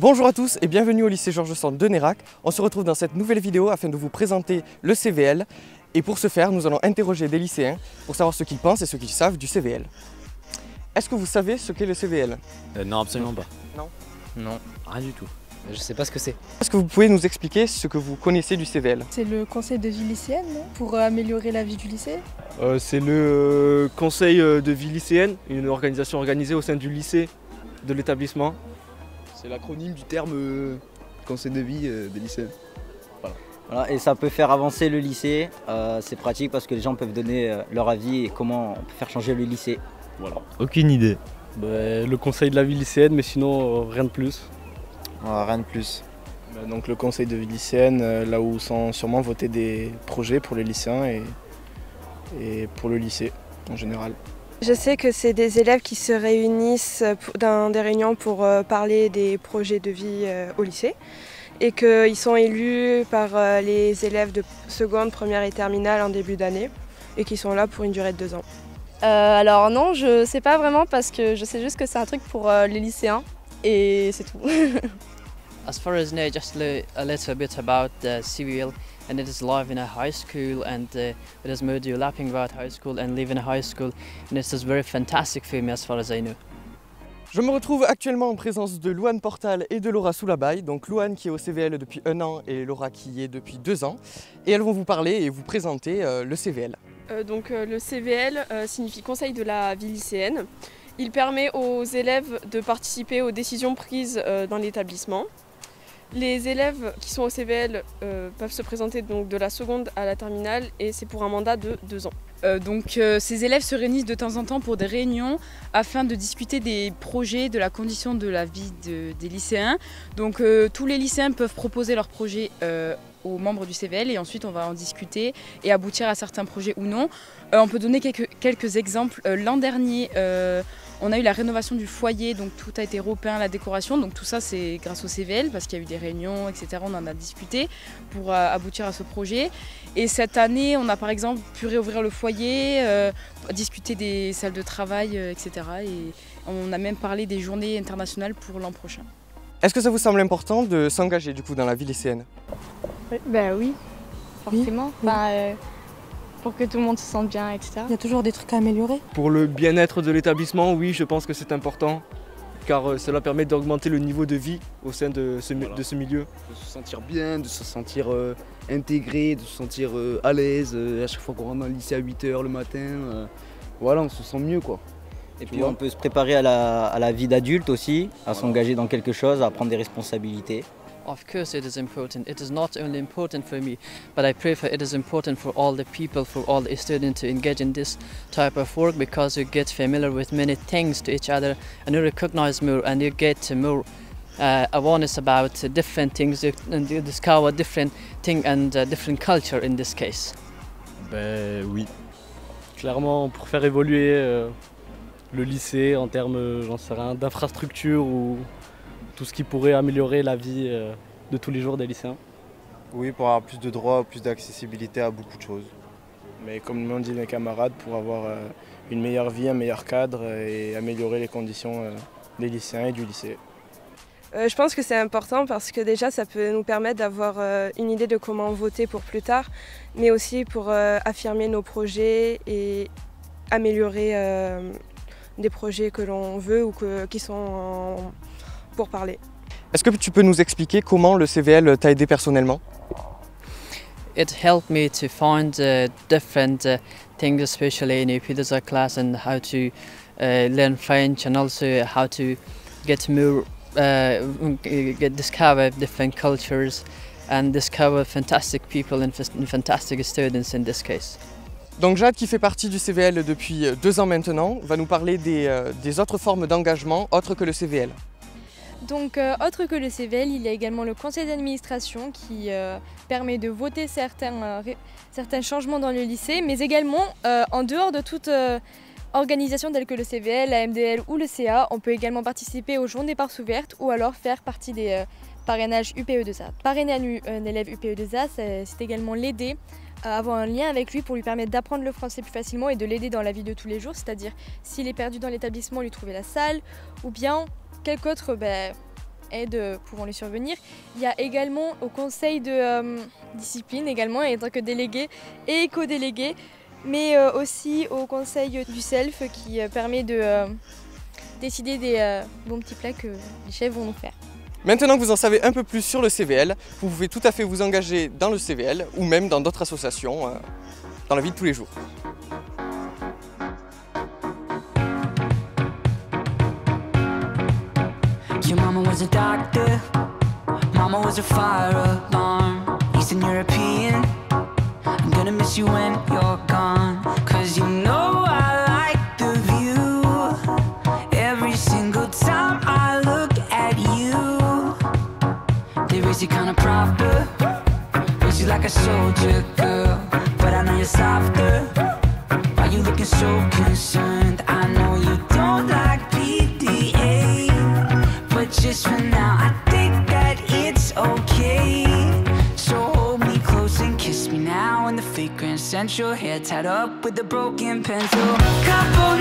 Bonjour à tous et bienvenue au lycée Georges Sand de Nérac. On se retrouve dans cette nouvelle vidéo afin de vous présenter le CVL. Et pour ce faire, nous allons interroger des lycéens pour savoir ce qu'ils pensent et ce qu'ils savent du CVL. Est-ce que vous savez ce qu'est le CVL? Non, absolument pas. Non? Non, rien du tout. Je sais pas ce que c'est. Est-ce que vous pouvez nous expliquer ce que vous connaissez du CVL? C'est le conseil de vie lycéenne, non? Pour améliorer la vie du lycée. C'est le conseil de vie lycéenne, une organisation organisée au sein du lycée, de l'établissement. C'est l'acronyme du terme conseil de vie des lycéens. Voilà, et ça peut faire avancer le lycée, c'est pratique parce que les gens peuvent donner leur avis et comment on peut faire changer le lycée. Voilà. Aucune idée. Le conseil de la vie lycéenne, mais sinon rien de plus. Rien de plus. Donc le conseil de vie lycéenne, là où sont sûrement votés des projets pour les lycéens et pour le lycée en général. Je sais que c'est des élèves qui se réunissent dans des réunions pour parler des projets de vie au lycée et qu'ils sont élus par les élèves de seconde, première et terminale en début d'année et qui sont là pour une durée de 2 ans. Alors non, je sais pas vraiment parce que je sais juste que c'est un truc pour les lycéens et c'est tout. As far as I know, just a little bit about the CVL, and it is live in a high school, and it is module lapping about high school and live in a high school, and it is very fantastic for me as far as I know. Je me retrouve actuellement en présence de Louane Portal et de Laura Soulabaye. Donc Louane qui est au CVL depuis 1 an et Laura qui y est depuis 2 ans. Et elles vont vous parler et vous présenter le CVL. Le CVL signifie Conseil de la vie lycéenne. Il permet aux élèves de participer aux décisions prises dans l'établissement. Les élèves qui sont au CVL peuvent se présenter donc de la seconde à la terminale et c'est pour un mandat de 2 ans. Ces élèves se réunissent de temps en temps pour des réunions afin de discuter des projets, de la condition de la vie des lycéens. Donc tous les lycéens peuvent proposer leurs projets aux membres du CVL et ensuite on va en discuter et aboutir à certains projets ou non. On peut donner quelques exemples. L'an dernier, on a eu la rénovation du foyer, donc tout a été repeint, la décoration, donc tout ça c'est grâce au CVL parce qu'il y a eu des réunions, etc. On en a discuté pour aboutir à ce projet. Et cette année, on a par exemple pu réouvrir le foyer, discuter des salles de travail, etc. Et on a même parlé des journées internationales pour l'an prochain. Est-ce que ça vous semble important de s'engager du coup dans la vie lycéenne? Oui, forcément. Oui. Pour que tout le monde se sente bien, etc. Il y a toujours des trucs à améliorer. Pour le bien-être de l'établissement, oui, je pense que c'est important, car cela permet d'augmenter le niveau de vie au sein de ce milieu. De se sentir bien, de se sentir intégré, de se sentir à l'aise. À chaque fois qu'on rentre dans le lycée à 8 h le matin, voilà, on se sent mieux quoi. Et puis on peut se préparer à la vie d'adulte aussi, à s'engager dans quelque chose, à prendre des responsabilités. Of course it is important. It is not only important for me, but I prefer it is important for all the people, for all the students to engage in this type of work because you get familiar with many things to each other and you recognize more and you get more awareness about different things and you discover different things and different culture in this case. Oui. Clairement, pour faire évoluer le lycée en termes, j'en sais rien, d'infrastructure ou tout ce qui pourrait améliorer la vie de tous les jours des lycéens. Oui, pour avoir plus de droits, plus d'accessibilité à beaucoup de choses. Mais comme l'ont dit mes camarades, pour avoir une meilleure vie, un meilleur cadre et améliorer les conditions des lycéens et du lycée. Je pense que c'est important parce que déjà ça peut nous permettre d'avoir une idée de comment voter pour plus tard, mais aussi pour affirmer nos projets et améliorer des projets que l'on veut ou qui sont pour parler. Est-ce que tu peux nous expliquer comment le CVL t'a aidé personnellement? It helped me to find different things, especially in UPDSA class, and how to learn French, and also how to get more, discover different cultures, and discover fantastic people and fantastic students in this case. Donc Jade, qui fait partie du CVL depuis 2 ans maintenant, va nous parler des autres formes d'engagement autres que le CVL. Donc, autre que le CVL, il y a également le conseil d'administration qui permet de voter certains changements dans le lycée, mais également en dehors de toute organisation telle que le CVL, la MDL ou le CA, on peut également participer aux journées portes ouvertes ou alors faire partie des parrainages UPE2A. Parrainer un élève UPE2A, c'est également l'aider à avoir un lien avec lui pour lui permettre d'apprendre le français plus facilement et de l'aider dans la vie de tous les jours, c'est-à-dire s'il est perdu dans l'établissement, lui trouver la salle ou bien quelque autre aides pourront lui survenir. Il y a également au conseil de discipline également, en tant que délégué et co-délégué, mais aussi au conseil du self qui permet de décider des bons petits plats que les chefs vont nous faire. Maintenant que vous en savez un peu plus sur le CVL, vous pouvez tout à fait vous engager dans le CVL ou même dans d'autres associations dans la vie de tous les jours. Your mama was a doctor, mama was a fire alarm, Eastern European. I'm gonna miss you when you're gone, 'cause you know I like the view. Every single time I look at you, they raise you kinda proper, raise you like a soldier girl, but I know you're softer. Why you looking so concerned? I know you don't like PDA, but just for now I think that it's okay. So hold me close and kiss me now in the fake Grand Central, hair tied up with a broken pencil. Couple